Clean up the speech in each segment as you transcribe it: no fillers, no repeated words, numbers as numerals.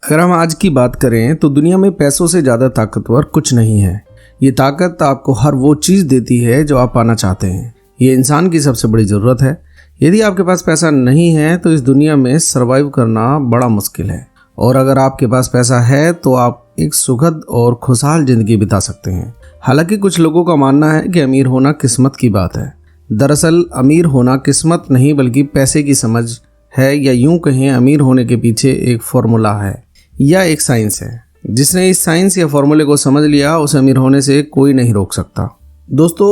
अगर हम आज की बात करें तो दुनिया में पैसों से ज़्यादा ताकतवर कुछ नहीं है। ये ताकत आपको हर वो चीज़ देती है जो आप पाना चाहते हैं। ये इंसान की सबसे बड़ी ज़रूरत है। यदि आपके पास पैसा नहीं है तो इस दुनिया में सर्वाइव करना बड़ा मुश्किल है, और अगर आपके पास पैसा है तो आप एक सुखद और खुशहाल ज़िंदगी बिता सकते हैं। हालांकि कुछ लोगों का मानना है कि अमीर होना किस्मत की बात है। दरअसल अमीर होना किस्मत नहीं बल्कि पैसे की समझ है, या यूं कहें अमीर होने के पीछे एक फॉर्मूला है या एक साइंस है। जिसने इस साइंस या फॉर्मूले को समझ लिया उसे अमीर होने से कोई नहीं रोक सकता। दोस्तों,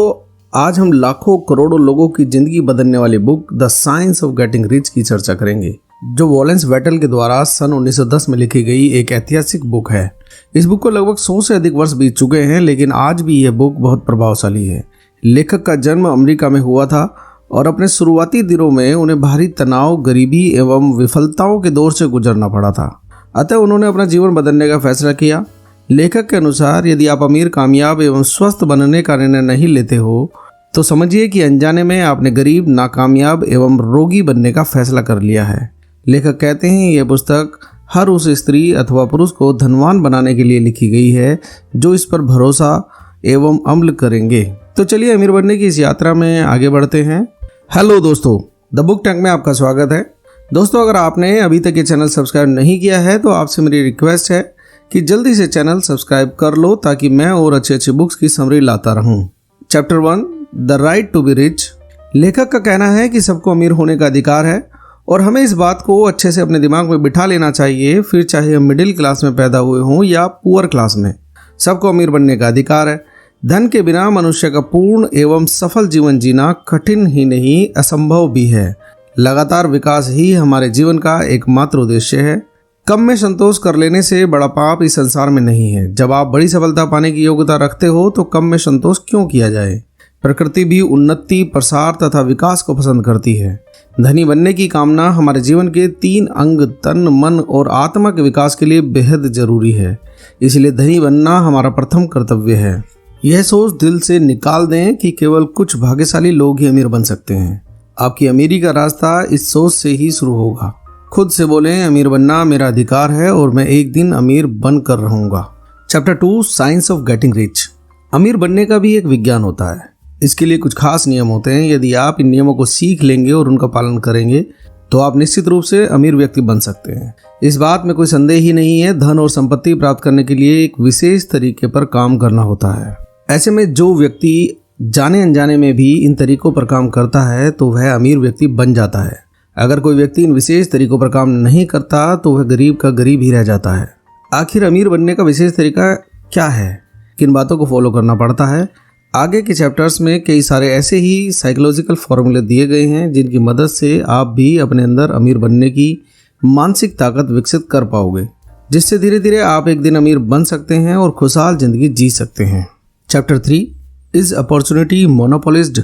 आज हम लाखों करोड़ों लोगों की ज़िंदगी बदलने वाली book the science of getting rich की चर्चा करेंगे, जो वॉलेंस बैटल के द्वारा सन 1910 में लिखी गई एक ऐतिहासिक बुक है। इस बुक को लगभग 100 से अधिक वर्ष बीत चुके हैं, लेकिन आज भी यह बुक बहुत प्रभावशाली है। लेखक का जन्म अमेरिका में हुआ था और अपने शुरुआती दिनों में उन्हें भारी तनाव, गरीबी एवं विफलताओं के दौर से गुजरना पड़ा था। अतः उन्होंने अपना जीवन बदलने का फैसला किया। लेखक के अनुसार यदि आप अमीर, कामयाब एवं स्वस्थ बनने का निर्णय नहीं लेते हो तो समझिए कि अनजाने में आपने गरीब, नाकामयाब एवं रोगी बनने का फैसला कर लिया है। लेखक कहते हैं यह पुस्तक हर उस स्त्री अथवा पुरुष को धनवान बनाने के लिए लिखी गई है जो इस पर भरोसा एवं अमल करेंगे। तो चलिए अमीर बनने की इस यात्रा में आगे बढ़ते हैं। हेलो दोस्तों, द बुक टैंक में आपका स्वागत है। दोस्तों, अगर आपने अभी तक ये चैनल सब्सक्राइब नहीं किया है तो आपसे मेरी रिक्वेस्ट है कि जल्दी से चैनल सब्सक्राइब कर लो ताकि मैं और अच्छी बुक्स की समरी लाता रहूं। Chapter 1, the right to be rich. लेखक का कहना है कि सबको अमीर होने का अधिकार है और हमें इस बात को अच्छे से अपने दिमाग में बिठा लेना चाहिए, फिर चाहे हम मिडिल क्लास में पैदा हुए हों या पुअर क्लास में। सबको अमीर बनने का अधिकार है। धन के बिना मनुष्य का पूर्ण एवं सफल जीवन जीना कठिन ही नहीं, असंभव भी है। लगातार विकास ही हमारे जीवन का एकमात्र उद्देश्य है। कम में संतोष कर लेने से बड़ा पाप इस संसार में नहीं है। जब आप बड़ी सफलता पाने की योग्यता रखते हो तो कम में संतोष क्यों किया जाए। प्रकृति भी उन्नति, प्रसार तथा विकास को पसंद करती है। धनी बनने की कामना हमारे जीवन के 3 अंग तन, मन और आत्मा के विकास के लिए बेहद जरूरी है। इसलिए धनी बनना हमारा प्रथम कर्तव्य है। यह सोच दिल से निकाल दें कि केवल कुछ भाग्यशाली लोग ही अमीर बन सकते हैं। आपकी अमीरी का रास्ता इस सोच से ही शुरू होगा। खुद से बोलें, अमीर बनना मेरा अधिकार है और मैं एक दिन अमीर बन कर रहूंगा। Chapter 2, science of getting rich. अमीर बनने का भी एक विज्ञान होता है। इसके लिए कुछ खास नियम होते हैं। यदि आप इन नियमों को सीख लेंगे और उनका पालन करेंगे तो आप निश्चित रूप से अमीर व्यक्ति बन सकते हैं। इस बात में कोई संदेह ही नहीं है। धन और संपत्ति प्राप्त करने के लिए एक विशेष तरीके पर काम करना होता है। ऐसे में जो व्यक्ति जाने अनजाने में भी इन तरीकों पर काम करता है तो वह अमीर व्यक्ति बन जाता है। अगर कोई व्यक्ति इन विशेष तरीकों पर काम नहीं करता तो वह गरीब का गरीब ही रह जाता है। आखिर अमीर बनने का विशेष तरीका क्या है, किन बातों को फॉलो करना पड़ता है? आगे के चैप्टर्स में कई सारे ऐसे ही साइकोलॉजिकल फॉर्मूले दिए गए हैं जिनकी मदद से आप भी अपने अंदर अमीर बनने की मानसिक ताकत विकसित कर पाओगे, जिससे धीरे धीरे आप एक दिन अमीर बन सकते हैं और खुशहाल जिंदगी जी सकते हैं। Chapter 3, is opportunity monopolised.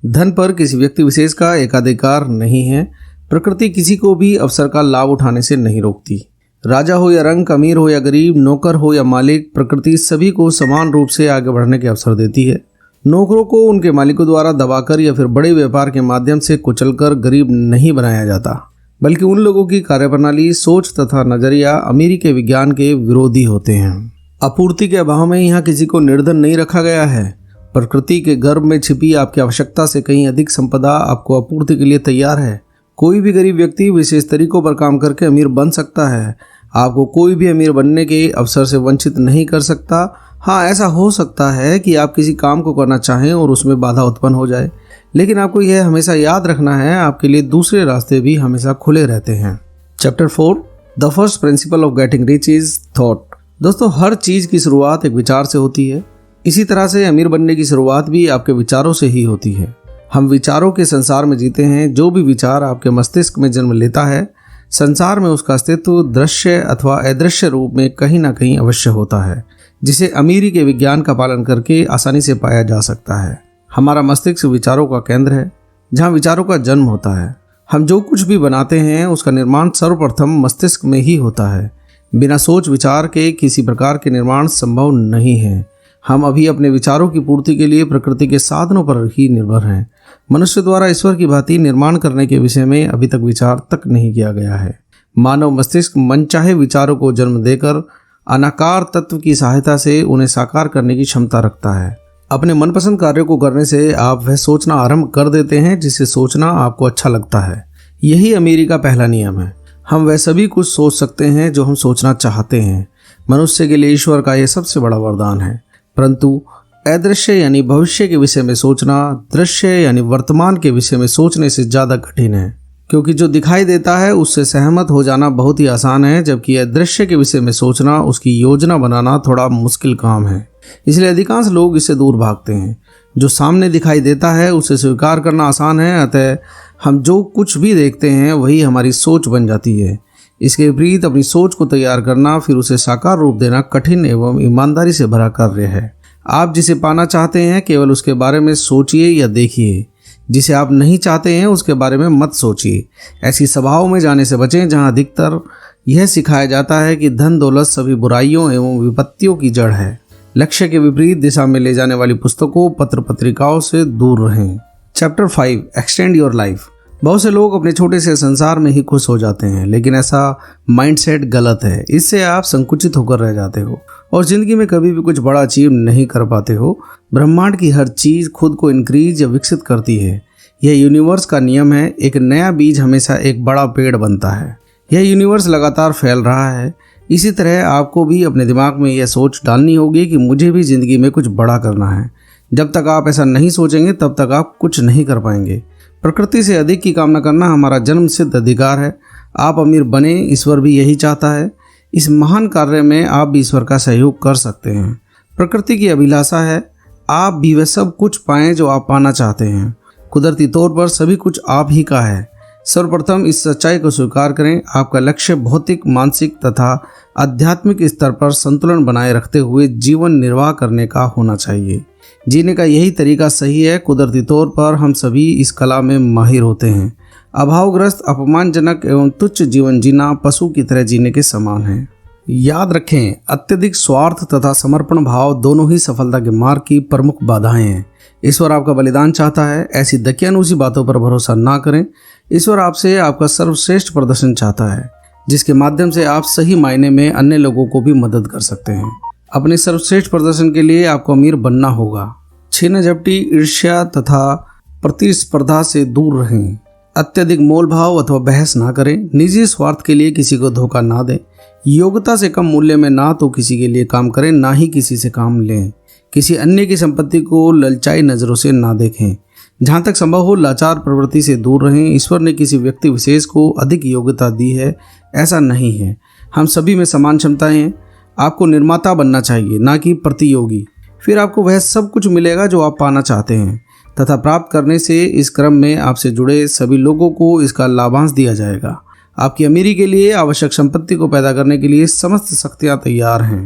धन पर किसी व्यक्ति विशेष का एकाधिकार नहीं है। प्रकृति किसी को भी अवसर का लाभ उठाने से नहीं रोकती। राजा हो या रंक, अमीर हो या गरीब, नौकर हो या मालिक, प्रकृति सभी को समान रूप से आगे बढ़ने के अवसर देती है। नौकरों को उनके मालिकों द्वारा दबाकर या फिर बड़े व्यापार के माध्यम से कुचलकर गरीब नहीं बनाया जाता, बल्कि उन लोगों की कार्यप्रणाली, सोच तथा नजरिया अमीरी के विज्ञान के विरोधी होते हैं। आपूर्ति के अभाव में यहाँ किसी को निर्धन नहीं रखा गया है। प्रकृति के गर्भ में छिपी आपकी आवश्यकता से कहीं अधिक संपदा आपको आपूर्ति के लिए तैयार है। कोई भी गरीब व्यक्ति विशेष तरीकों पर काम करके अमीर बन सकता है। आपको कोई भी अमीर बनने के अवसर से वंचित नहीं कर सकता। हाँ, ऐसा हो सकता है कि आप किसी काम को करना चाहें और उसमें बाधा उत्पन्न हो जाए, लेकिन आपको यह हमेशा याद रखना है आपके लिए दूसरे रास्ते भी हमेशा खुले रहते हैं। Chapter 4, the first principle of getting rich is thought. दोस्तों, हर चीज की शुरुआत एक विचार से होती है। इसी तरह से अमीर बनने की शुरुआत भी आपके विचारों से ही होती है। हम विचारों के संसार में जीते हैं। जो भी विचार आपके मस्तिष्क में जन्म लेता है, संसार में उसका अस्तित्व दृश्य अथवा अदृश्य रूप में कहीं ना कहीं अवश्य होता है, जिसे अमीरी के विज्ञान का पालन करके आसानी से पाया जा सकता है। हमारा मस्तिष्क विचारों का केंद्र है, जहाँ विचारों का जन्म होता है। हम जो कुछ भी बनाते हैं उसका निर्माण सर्वप्रथम मस्तिष्क में ही होता है। बिना सोच विचार के किसी प्रकार के निर्माण संभव नहीं है। हम अभी अपने विचारों की पूर्ति के लिए प्रकृति के साधनों पर ही निर्भर हैं। मनुष्य द्वारा ईश्वर की भांति निर्माण करने के विषय में अभी तक विचार तक नहीं किया गया है। मानव मस्तिष्क मनचाहे विचारों को जन्म देकर अनाकार तत्व की सहायता से उन्हें साकार करने की क्षमता रखता है। अपने मनपसंद कार्यों को करने से आप वह सोचना आरंभ कर देते हैं जिसे सोचना आपको अच्छा लगता है। यही अमीरी का पहला नियम है। हम वह सभी कुछ सोच सकते हैं जो हम सोचना चाहते हैं। मनुष्य के लिए ईश्वर का यह सबसे बड़ा वरदान है। परंतु अदृश्य यानी भविष्य के विषय में सोचना दृश्य यानी वर्तमान के विषय में सोचने से ज़्यादा कठिन है, क्योंकि जो दिखाई देता है उससे सहमत हो जाना बहुत ही आसान है, जबकि अदृश्य के विषय में सोचना, उसकी योजना बनाना थोड़ा मुश्किल काम है। इसलिए अधिकांश लोग इससे दूर भागते हैं। जो सामने दिखाई देता है उसे स्वीकार करना आसान है, अतः हम जो कुछ भी देखते हैं वही हमारी सोच बन जाती है। इसके विपरीत अपनी सोच को तैयार करना, फिर उसे साकार रूप देना कठिन एवं ईमानदारी से भरा कार्य है। आप जिसे पाना चाहते हैं केवल उसके बारे में सोचिए या देखिए। जिसे आप नहीं चाहते हैं उसके बारे में मत सोचिए। ऐसी सभाओं में जाने से बचें जहां अधिकतर यह सिखाया जाता है कि धन दौलत सभी बुराइयों एवं विपत्तियों की जड़ है। लक्ष्य के विपरीत दिशा में ले जाने वाली पुस्तकों पत्र पत्रिकाओं से दूर रहें। Chapter 5 extend your life. बहुत से लोग अपने छोटे से संसार में ही खुश हो जाते हैं, लेकिन ऐसा माइंडसेट गलत है। इससे आप संकुचित होकर रह जाते हो और जिंदगी में कभी भी कुछ बड़ा अचीव नहीं कर पाते हो। ब्रह्मांड की हर चीज खुद को इंक्रीज या विकसित करती है। यह यूनिवर्स का नियम है। एक नया बीज हमेशा एक बड़ा पेड़ बनता है। यह यूनिवर्स लगातार फैल रहा है। इसी तरह आपको भी अपने दिमाग में यह सोच डालनी होगी कि मुझे भी जिंदगी में कुछ बड़ा करना है। जब तक आप ऐसा नहीं सोचेंगे तब तक आप कुछ नहीं कर पाएंगे। प्रकृति से अधिक की कामना करना हमारा जन्म सिद्ध अधिकार है। आप अमीर बने, ईश्वर भी यही चाहता है। इस महान कार्य में आप भी ईश्वर का सहयोग कर सकते हैं। प्रकृति की अभिलाषा है आप भी वह सब कुछ पाएं जो आप पाना चाहते हैं। कुदरती तौर पर सभी कुछ आप ही का है। सर्वप्रथम इस सच्चाई को स्वीकार करें। आपका लक्ष्य भौतिक, मानसिक तथा आध्यात्मिक स्तर पर संतुलन बनाए रखते हुए जीवन निर्वाह करने का होना चाहिए। जीने का यही तरीका सही है। कुदरती तौर पर हम सभी इस कला में माहिर होते हैं। अभावग्रस्त, अपमानजनक एवं तुच्छ जीवन जीना पशु की तरह जीने के समान है। याद रखें, अत्यधिक स्वार्थ तथा समर्पण भाव दोनों ही सफलता के मार्ग की प्रमुख बाधाएं हैं। ईश्वर आपका बलिदान चाहता है। ऐसी दकियानूसी बातों पर भरोसा ना करें। ईश्वर आपसे आपका सर्वश्रेष्ठ प्रदर्शन चाहता है, जिसके माध्यम से आप सही मायने में अन्य लोगों को भी मदद कर सकते हैं। अपने सर्वश्रेष्ठ प्रदर्शन के लिए आपको अमीर बनना होगा। छीना झपटी, ईर्ष्या तथा प्रतिस्पर्धा से दूर रहें। अत्यधिक मोल भाव अथवा बहस ना करें। निजी स्वार्थ के लिए किसी को धोखा ना दें। योग्यता से कम मूल्य में ना तो किसी के लिए काम करें, ना ही किसी से काम लें। किसी अन्य की संपत्ति को ललचाई नज़रों से ना देखें। जहाँ तक संभव हो लाचार प्रवृत्ति से दूर रहें। ईश्वर ने किसी व्यक्ति विशेष को अधिक योग्यता दी है, ऐसा नहीं है। हम सभी में समान क्षमताएं हैं। आपको निर्माता बनना चाहिए, ना कि प्रतियोगी। फिर आपको वह सब कुछ मिलेगा जो आप पाना चाहते हैं तथा प्राप्त करने से इस क्रम में आपसे जुड़े सभी लोगों को इसका लाभांश दिया जाएगा। आपकी अमीरी के लिए आवश्यक संपत्ति को पैदा करने के लिए समस्त शक्तियाँ तैयार हैं,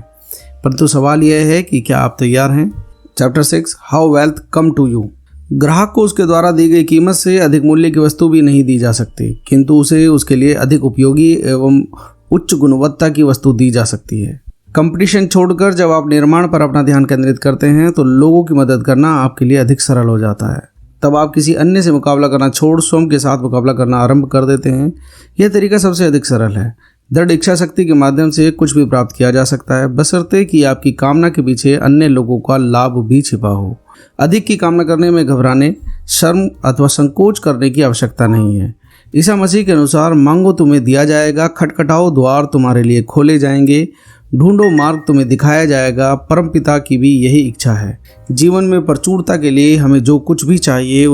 परंतु सवाल यह है कि क्या आप तैयार हैं। Chapter 6 how wealth come to you. ग्राहक को उसके द्वारा दी गई कीमत से अधिक मूल्य की वस्तु भी नहीं दी जा सकती, किंतु उसे उसके लिए अधिक उपयोगी एवं उच्च गुणवत्ता की वस्तु दी जा सकती है। कंपटीशन छोड़कर जब आप निर्माण पर अपना ध्यान केंद्रित करते हैं तो लोगों की मदद करना आपके लिए अधिक सरल हो जाता है। तब आप किसी अन्य से मुकाबला करना छोड़ स्वयं के साथ मुकाबला करना आरंभ कर देते हैं। यह तरीका सबसे अधिक सरल है। दृढ़ इच्छा शक्ति के माध्यम से कुछ भी प्राप्त किया जा सकता है, बशर्ते कि आपकी कामना के पीछे अन्य लोगों का लाभ भी छिपा हो। अधिक की कामना करने में घबराने, शर्म अथवा संकोच करने की आवश्यकता नहीं है। ईसा मसीह के अनुसार मांगो तुम्हें दिया जाएगा, खटखटाओ द्वार तुम्हारे लिए खोले जाएंगे, ढूंढो मार्ग तुम्हें दिखाया जाएगा। परमपिता की भी यही इच्छा है। जीवन में प्रचुरता के लिए हमें जो कुछ भी चाहिए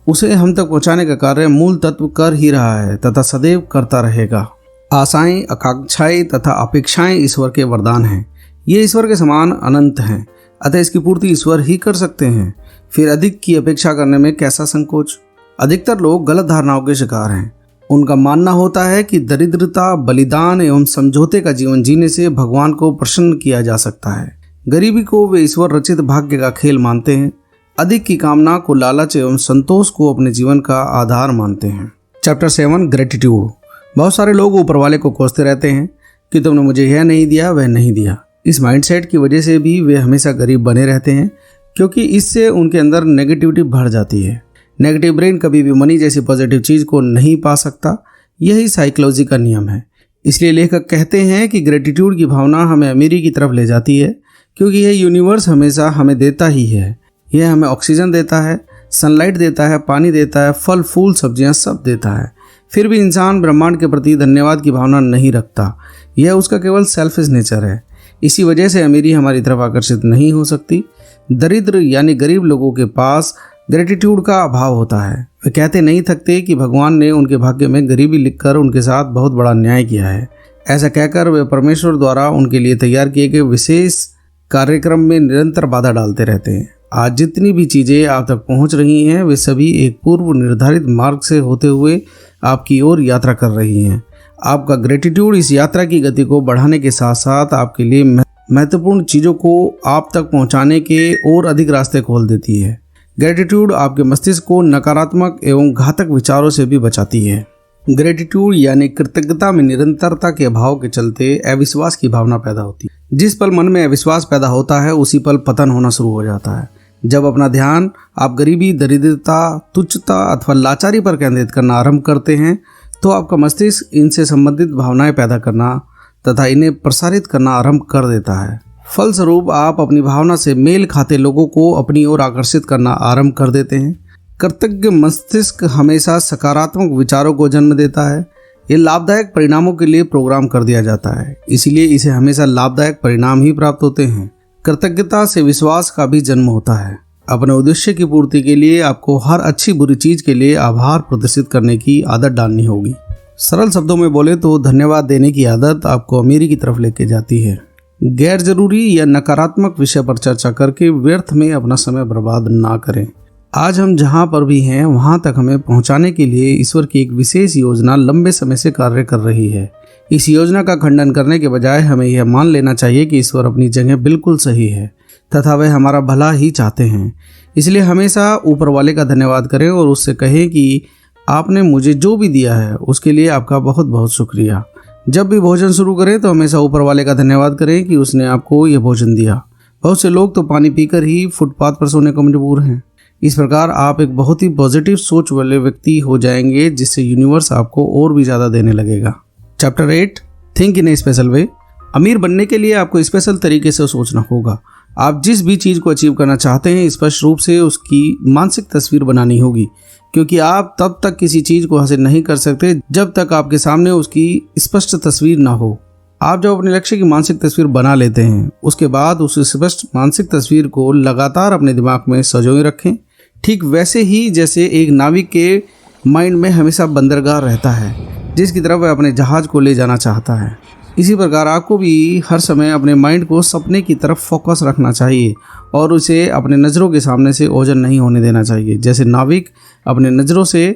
उसे हम तक पहुंचाने का कार्य मूल तत्व कर ही रहा है तथा सदैव करता रहेगा। आशाएं, आकांक्षाएं तथा अपेक्षाएं ईश्वर के वरदान हैं। ये ईश्वर के समान अनंत हैं, अतः इसकी पूर्ति ईश्वर ही कर सकते हैं। फिर अधिक की अपेक्षा करने में कैसा संकोच। अधिकतर लोग गलत धारणाओं के शिकार हैं। उनका मानना होता है कि दरिद्रता, बलिदान एवं समझौते का जीवन जीने से भगवान को प्रसन्न किया जा सकता है। गरीबी को वे ईश्वर रचित भाग्य का खेल मानते हैं। अधिक की कामना को लालच एवं संतोष को अपने जीवन का आधार मानते हैं। Chapter 7 gratitude. बहुत सारे लोग ऊपर वाले को कोसते रहते हैं कि तुमने मुझे यह नहीं दिया, वह नहीं दिया। इस माइंडसेट की वजह से भी वे हमेशा गरीब बने रहते हैं, क्योंकि इससे उनके अंदर नेगेटिविटी बढ़ जाती है। नेगेटिव ब्रेन कभी भी मनी जैसी पॉजिटिव चीज़ को नहीं पा सकता। यही साइकोलॉजी का नियम है। इसलिए लेखक कहते हैं कि ग्रेटिट्यूड की भावना हमें अमीरी की तरफ ले जाती है, क्योंकि यह यूनिवर्स हमेशा हमें देता ही है। यह हमें ऑक्सीजन देता है, सनलाइट देता है, पानी देता है, फल फूल सब्जियां सब देता है। फिर भी इंसान ब्रह्मांड के प्रति धन्यवाद की भावना नहीं रखता। यह उसका केवल सेल्फिश नेचर है। इसी वजह से अमीरी हमारी तरफ आकर्षित नहीं हो सकती। दरिद्र यानी गरीब लोगों के पास ग्रेटिट्यूड का अभाव होता है। वे कहते नहीं थकते कि भगवान ने उनके भाग्य में गरीबी लिखकर उनके साथ बहुत बड़ा न्याय किया है। ऐसा कहकर वे परमेश्वर द्वारा उनके लिए तैयार किए गए विशेष कार्यक्रम में निरंतर बाधा डालते रहते हैं। आज जितनी भी चीज़ें आप तक पहुंच रही हैं, वे सभी एक पूर्व निर्धारित मार्ग से होते हुए आपकी ओर यात्रा कर रही हैं। आपका ग्रेटिट्यूड इस यात्रा की गति को बढ़ाने के साथ साथ आपके लिए महत्वपूर्ण चीज़ों को आप तक पहुंचाने के और अधिक रास्ते खोल देती है। ग्रेटिट्यूड आपके मस्तिष्क को नकारात्मक एवं घातक विचारों से भी बचाती है। ग्रेटिट्यूड यानी कृतज्ञता में निरंतरता के अभाव के चलते अविश्वास की भावना पैदा होती है। जिस पल मन में अविश्वास पैदा होता है, उसी पल पतन होना शुरू हो जाता है। जब अपना ध्यान आप गरीबी, दरिद्रता, तुच्छता अथवा लाचारी पर केंद्रित करना आरंभ करते हैं, तो आपका मस्तिष्क इनसे संबंधित भावनाएं पैदा करना तथा इन्हें प्रसारित करना आरंभ कर देता है। फलस्वरूप आप अपनी भावना से मेल खाते लोगों को अपनी ओर आकर्षित करना आरंभ कर देते हैं। कृतज्ञ मस्तिष्क हमेशा सकारात्मक विचारों को जन्म देता है। ये लाभदायक परिणामों के लिए प्रोग्राम कर दिया जाता है, इसलिए इसे हमेशा लाभदायक परिणाम ही प्राप्त होते हैं। कृतज्ञता से विश्वास का भी जन्म होता है। अपने उद्देश्य की पूर्ति के लिए आपको हर अच्छी बुरी चीज के लिए आभार प्रदर्शित करने की आदत डालनी होगी। सरल शब्दों में बोले तो धन्यवाद देने की आदत आपको अमीरी की तरफ लेके जाती है। गैर जरूरी या नकारात्मक विषय पर चर्चा करके व्यर्थ में अपना समय बर्बाद ना करें। आज हम जहाँ पर भी हैं वहाँ तक हमें पहुँचाने के लिए ईश्वर की एक विशेष योजना लंबे समय से कार्य कर रही है। इस योजना का खंडन करने के बजाय हमें यह मान लेना चाहिए कि ईश्वर अपनी जगह बिल्कुल सही है तथा वह हमारा भला ही चाहते हैं। इसलिए हमेशा ऊपर वाले का धन्यवाद करें और उससे कहें कि आपने मुझे जो भी दिया है उसके लिए आपका बहुत बहुत शुक्रिया। जब भी भोजन शुरू करें तो हमेशा ऊपर वाले का धन्यवाद करें कि उसने आपको यह भोजन दिया। बहुत से लोग तो पानी पीकर ही फुटपाथ पर सोने को मजबूर हैं। इस प्रकार आप एक बहुत ही पॉजिटिव सोच वाले व्यक्ति हो जाएंगे, जिससे यूनिवर्स आपको और भी ज़्यादा देने लगेगा। Chapter 8 think in A special वे। अमीर बनने के लिए आपको स्पेशल तरीके से सोचना होगा। आप जिस भी चीज़ को अचीव करना चाहते हैं, स्पष्ट रूप से उसकी मानसिक तस्वीर बनानी होगी, क्योंकि आप तब तक किसी चीज़ को हासिल नहीं कर सकते जब तक आपके सामने उसकी स्पष्ट तस्वीर ना हो। आप जब अपने लक्ष्य की मानसिक तस्वीर बना लेते हैं, उसके बाद उस स्पष्ट मानसिक तस्वीर को लगातार अपने दिमाग में संजोए रखें, ठीक वैसे ही जैसे एक नाविक के माइंड में हमेशा बंदरगाह रहता है जिसकी तरफ वह अपने जहाज को ले जाना चाहता है। इसी प्रकार आपको भी हर समय अपने माइंड को सपने की तरफ फोकस रखना चाहिए और उसे अपने नज़रों के सामने से ओझल नहीं होने देना चाहिए, जैसे नाविक अपने नज़रों से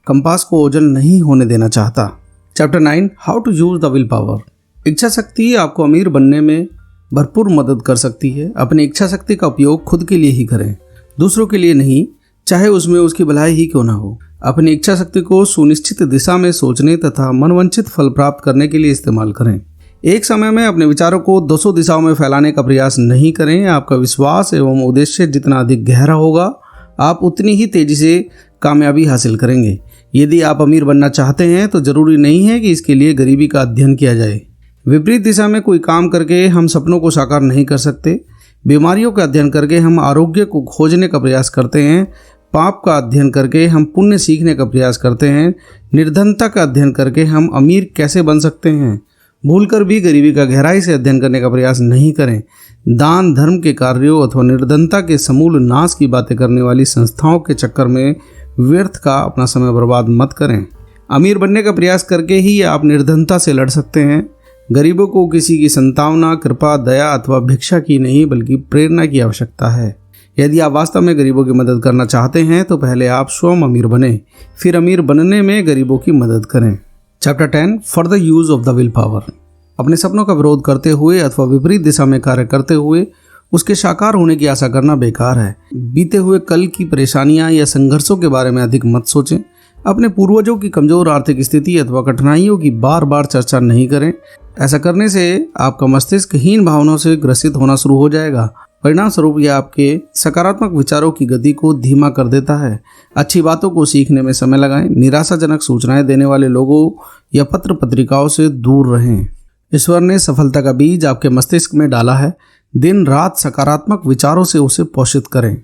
कंपास को ओझल नहीं होने देना चाहता। Chapter 9 how to use the will power. इच्छा शक्ति आपको अमीर बनने में भरपूर मदद कर सकती है। अपनी इच्छा शक्ति का उपयोग खुद के लिए ही करें, दूसरों के लिए नहीं, चाहे उसमें उसकी भलाई ही क्यों ना हो। अपनी इच्छा शक्ति को सुनिश्चित दिशा में सोचने तथा मनवांछित फल प्राप्त करने के लिए इस्तेमाल करें। एक समय में अपने विचारों को 200 दिशाओं में फैलाने का प्रयास नहीं करें। आपका विश्वास एवं उद्देश्य जितना अधिक गहरा होगा, आप उतनी ही तेजी से कामयाबी हासिल करेंगे। यदि आप अमीर बनना चाहते हैं तो जरूरी नहीं है कि इसके लिए गरीबी का अध्ययन किया जाए। विपरीत दिशा में कोई काम करके हम सपनों को साकार नहीं कर सकते। बीमारियों का अध्ययन करके हम आरोग्य को खोजने का प्रयास करते हैं। पाप का अध्ययन करके हम पुण्य सीखने का प्रयास करते हैं। निर्धनता का अध्ययन करके हम अमीर कैसे बन सकते हैं। भूलकर भी गरीबी का गहराई से अध्ययन करने का प्रयास नहीं करें। दान धर्म के कार्यों अथवा निर्धनता के समूल नाश की बातें करने वाली संस्थाओं के चक्कर में व्यर्थ का अपना समय बर्बाद मत करें। अमीर बनने का प्रयास करके ही आप निर्धनता से लड़ सकते हैं। गरीबों को किसी की संतावना, कृपा, दया अथवा भिक्षा की नहीं बल्कि प्रेरणा की आवश्यकता है। यदि आप वास्तव में गरीबों की मदद करना चाहते हैं तो पहले आप स्वयं अमीर बने, फिर अमीर बनने में गरीबों की मदद करें। Chapter 10 for the use of the will power. अपने सपनों का विरोध करते हुए अथवा विपरीत दिशा में कार्य करते हुए उसके साकार होने की आशा करना बेकार है। बीते हुए कल की परेशानियां या संघर्षों के बारे में अधिक मत सोचें। अपने पूर्वजों की कमजोर आर्थिक स्थिति अथवा कठिनाइयों की बार बार चर्चा नहीं करें। ऐसा करने से आपका मस्तिष्क हीन भावनाओं से ग्रसित होना शुरू हो जाएगा परिणाम स्वरूप यह आपके सकारात्मक विचारों की गति को धीमा कर देता है। अच्छी बातों को सीखने में समय लगाएं। निराशाजनक सूचनाएं देने वाले लोगों या पत्र पत्रिकाओं से दूर रहें। ईश्वर ने सफलता का बीज आपके मस्तिष्क में डाला है। दिन रात सकारात्मक विचारों से उसे पोषित करें।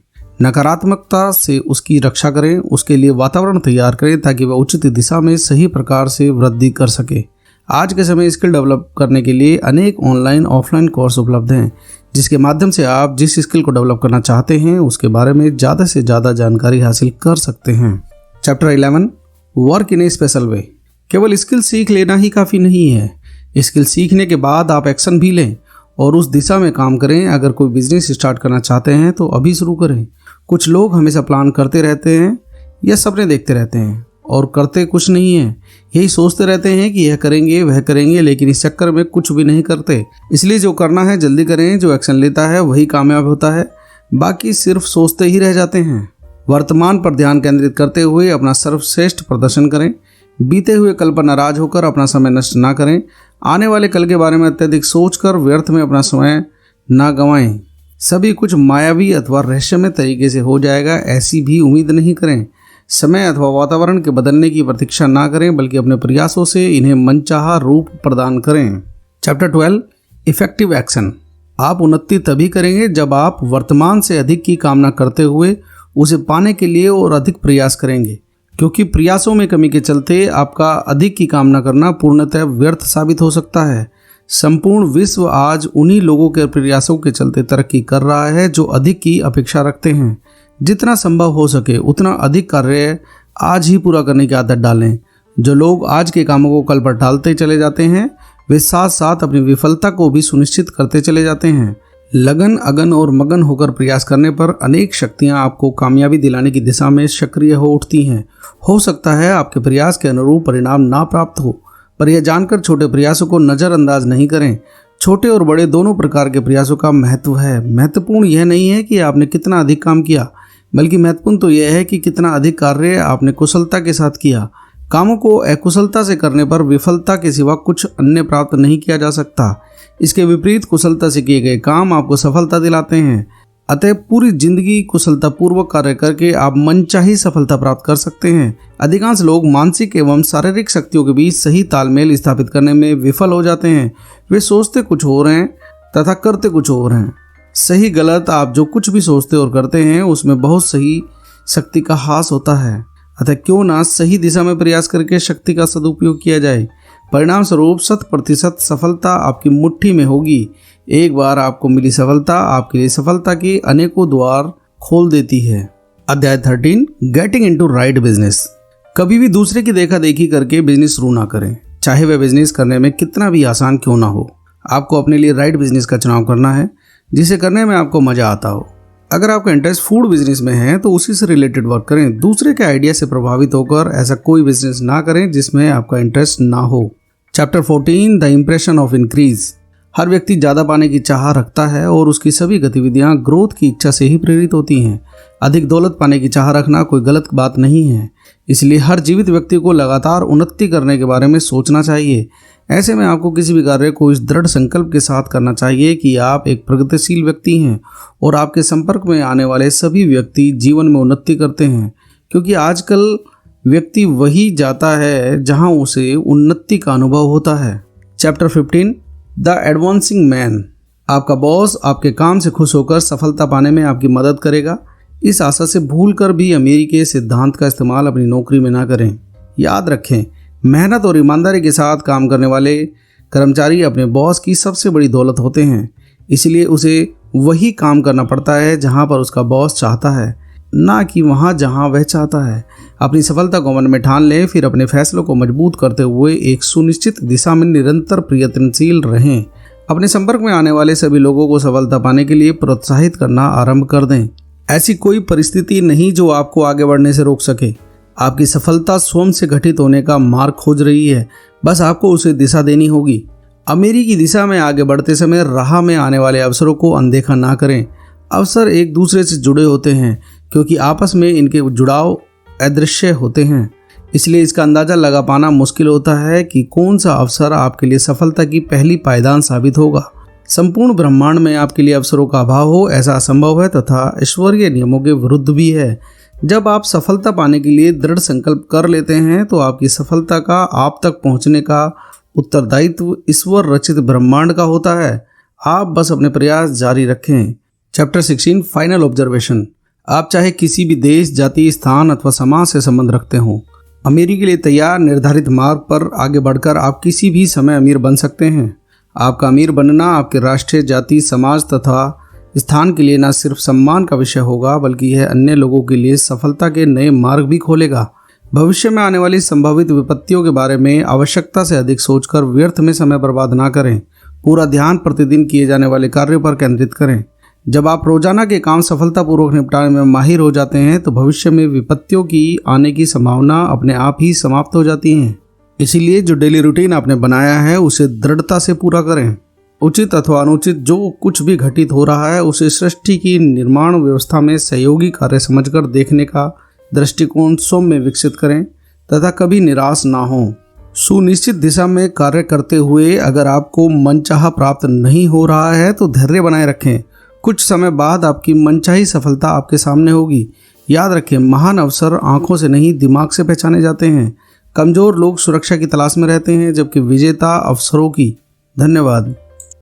नकारात्मकता से उसकी रक्षा करें। उसके लिए वातावरण तैयार करें ताकि वह उचित दिशा में सही प्रकार से वृद्धि कर सके। आज के समय स्किल डेवलप करने के लिए अनेक ऑनलाइन ऑफलाइन कोर्स उपलब्ध हैं, जिसके माध्यम से आप जिस स्किल को डेवलप करना चाहते हैं उसके बारे में ज़्यादा से ज़्यादा जानकारी हासिल कर सकते हैं। Chapter 11 work in A special वे। केवल स्किल सीख लेना ही काफ़ी नहीं है। स्किल सीखने के बाद आप एक्शन भी लें और उस दिशा में काम करें। अगर कोई बिजनेस स्टार्ट करना चाहते हैं तो अभी शुरू करें। कुछ लोग हमेशा प्लान करते रहते हैं या सपने देखते रहते हैं और करते कुछ नहीं है। यही सोचते रहते हैं कि यह करेंगे वह करेंगे, लेकिन इस चक्कर में कुछ भी नहीं करते। इसलिए जो करना है जल्दी करें। जो एक्शन लेता है वही कामयाब होता है, बाकी सिर्फ सोचते ही रह जाते हैं। वर्तमान पर ध्यान केंद्रित करते हुए अपना सर्वश्रेष्ठ प्रदर्शन करें। बीते हुए कल पर नाराज होकर अपना समय नष्ट ना करें। आने वाले कल के बारे में अत्यधिक सोचकर व्यर्थ में अपना समय ना गंवाएं। सभी कुछ मायावी अथवा रहस्यमय तरीके से हो जाएगा, ऐसी भी उम्मीद नहीं करें। समय अथवा वातावरण के बदलने की प्रतीक्षा ना करें, बल्कि अपने प्रयासों से इन्हें मनचाहा रूप प्रदान करें। Chapter 12 effective action. आप उन्नति तभी करेंगे जब आप वर्तमान से अधिक की कामना करते हुए उसे पाने के लिए और अधिक प्रयास करेंगे, क्योंकि प्रयासों में कमी के चलते आपका अधिक की कामना करना पूर्णतः व्यर्थ साबित हो सकता है। संपूर्ण विश्व आज उन्हीं लोगों के प्रयासों के चलते तरक्की कर रहा है जो अधिक की अपेक्षा रखते हैं। जितना संभव हो सके उतना अधिक कार्य आज ही पूरा करने की आदत डालें। जो लोग आज के कामों को कल पर टालते चले जाते हैं वे साथ साथ अपनी विफलता को भी सुनिश्चित करते चले जाते हैं। लगन अगन और मगन होकर प्रयास करने पर अनेक शक्तियां आपको कामयाबी दिलाने की दिशा में सक्रिय हो उठती हैं। हो सकता है आपके प्रयास के अनुरूप परिणाम ना प्राप्त हो, पर यह जानकर छोटे प्रयासों को नज़रअंदाज नहीं करें। छोटे और बड़े दोनों प्रकार के प्रयासों का महत्व है। महत्वपूर्ण यह नहीं है कि आपने कितना अधिक काम किया, बल्कि महत्वपूर्ण तो यह है कि कितना अधिक कार्य आपने कुशलता के साथ किया। कामों को अकुशलता से करने पर विफलता के सिवा कुछ अन्य प्राप्त नहीं किया जा सकता। इसके विपरीत कुशलता से किए गए काम आपको सफलता दिलाते हैं। अतः पूरी जिंदगी कुशलता पूर्वक कार्य करके आप मनचाही सफलता प्राप्त कर सकते हैं। अधिकांश लोग मानसिक एवं शारीरिक शक्तियों के बीच सही तालमेल स्थापित करने में विफल हो जाते हैं। वे सोचते कुछ और हैं तथा करते कुछ और हैं। सही गलत आप जो कुछ भी सोचते और करते हैं उसमें बहुत सही शक्ति का हास होता है। अतः क्यों ना सही दिशा में प्रयास करके शक्ति का सदुपयोग किया जाए। परिणाम स्वरूप 100% सफलता आपकी मुट्ठी में होगी। एक बार आपको मिली सफलता आपके लिए सफलता के अनेकों द्वार खोल देती है। अध्याय 13 गेटिंग इनटू राइट बिजनेस। कभी भी दूसरे की देखा देखी करके बिजनेस शुरू ना करें, चाहे वह बिजनेस करने में कितना भी आसान क्यों ना हो। आपको अपने लिए राइट बिजनेस का चुनाव करना है जिसे करने में आपको मजा आता हो। अगर आपका इंटरेस्ट फूड बिजनेस में है तो उसी से रिलेटेड वर्क करें। दूसरे के आइडिया से प्रभावित होकर ऐसा कोई बिजनेस ना करें जिसमें आपका इंटरेस्ट ना हो। Chapter 14 the impression of increase. हर व्यक्ति ज़्यादा पाने की चाह रखता है और उसकी सभी गतिविधियां ग्रोथ की इच्छा से ही प्रेरित होती हैं। अधिक दौलत पाने की चाह रखना कोई गलत बात नहीं है। इसलिए हर जीवित व्यक्ति को लगातार उन्नति करने के बारे में सोचना चाहिए। ऐसे में आपको किसी भी कार्य को इस दृढ़ संकल्प के साथ करना चाहिए कि आप एक प्रगतिशील व्यक्ति हैं और आपके संपर्क में आने वाले सभी व्यक्ति जीवन में उन्नति करते हैं, क्योंकि आजकल व्यक्ति वही जाता है जहां उसे उन्नति का अनुभव होता है। Chapter 15 the advancing man. आपका बॉस आपके काम से खुश होकर सफलता पाने में आपकी मदद करेगा। इस आशा से भूलकर भी अमेरिकी सिद्धांत का इस्तेमाल अपनी नौकरी में ना करें। याद रखें, मेहनत और ईमानदारी के साथ काम करने वाले कर्मचारी अपने बॉस की सबसे बड़ी दौलत होते हैं। इसलिए उसे वही काम करना पड़ता है जहां पर उसका बॉस चाहता है, ना कि वहां जहां वह चाहता है। अपनी सफलता को मन में ठान लें, फिर अपने फैसलों को मजबूत करते हुए एक सुनिश्चित दिशा में निरंतर प्रयत्नशील रहें। अपने संपर्क में आने वाले सभी लोगों को सफलता पाने के लिए प्रोत्साहित करना आरंभ कर दें। ऐसी कोई परिस्थिति नहीं जो आपको आगे बढ़ने से रोक सके। आपकी सफलता स्वयं से घटित होने का मार्ग खोज रही है, बस आपको उसे दिशा देनी होगी। अमेरिकी दिशा में आगे बढ़ते समय राह में आने वाले अवसरों को अनदेखा ना करें। अवसर एक दूसरे से जुड़े होते हैं क्योंकि आपस में इनके जुड़ाव अदृश्य होते हैं। इसलिए इसका अंदाज़ा लगा पाना मुश्किल होता है कि कौन सा अवसर आपके लिए सफलता की पहली पायदान साबित होगा। संपूर्ण ब्रह्मांड में आपके लिए अवसरों का अभाव हो ऐसा असंभव है तथा ईश्वरीय नियमों के विरुद्ध भी है। जब आप सफलता पाने के लिए दृढ़ संकल्प कर लेते हैं तो आपकी सफलता का आप तक पहुंचने का उत्तरदायित्व ईश्वर रचित ब्रह्मांड का होता है। आप बस अपने प्रयास जारी रखें। Chapter 16 final observation. आप चाहे किसी भी देश, जाति, स्थान अथवा समाज से संबंध रखते हों, अमीरी के लिए तैयार निर्धारित मार्ग पर आगे बढ़कर आप किसी भी समय अमीर बन सकते हैं। आपका अमीर बनना आपके राष्ट्रीय, जाति, समाज तथा स्थान के लिए न सिर्फ सम्मान का विषय होगा बल्कि यह अन्य लोगों के लिए सफलता के नए मार्ग भी खोलेगा। भविष्य में आने वाली संभावित विपत्तियों के बारे में आवश्यकता से अधिक सोचकर व्यर्थ में समय बर्बाद ना करें। पूरा ध्यान प्रतिदिन किए जाने वाले कार्यों पर केंद्रित करें। जब आप रोजाना के काम सफलतापूर्वक निपटाने में माहिर हो जाते हैं तो भविष्य में विपत्तियों की आने की संभावना अपने आप ही समाप्त हो जाती है। इसीलिए जो डेली रूटीन आपने बनाया है उसे दृढ़ता से पूरा करें। उचित अथवा अनुचित जो कुछ भी घटित हो रहा है उसे सृष्टि की निर्माण व्यवस्था में सहयोगी कार्य समझकर देखने का दृष्टिकोण स्वयं में विकसित करें तथा कभी निराश ना हो। सुनिश्चित दिशा में कार्य करते हुए अगर आपको मनचाहा प्राप्त नहीं हो रहा है तो धैर्य बनाए रखें। कुछ समय बाद आपकी मनचाही सफलता आपके सामने होगी। याद रखें, महान अवसर आंखों से नहीं दिमाग से पहचाने जाते हैं। कमजोर लोग सुरक्षा की तलाश में रहते हैं जबकि विजेता अवसरों की। धन्यवाद।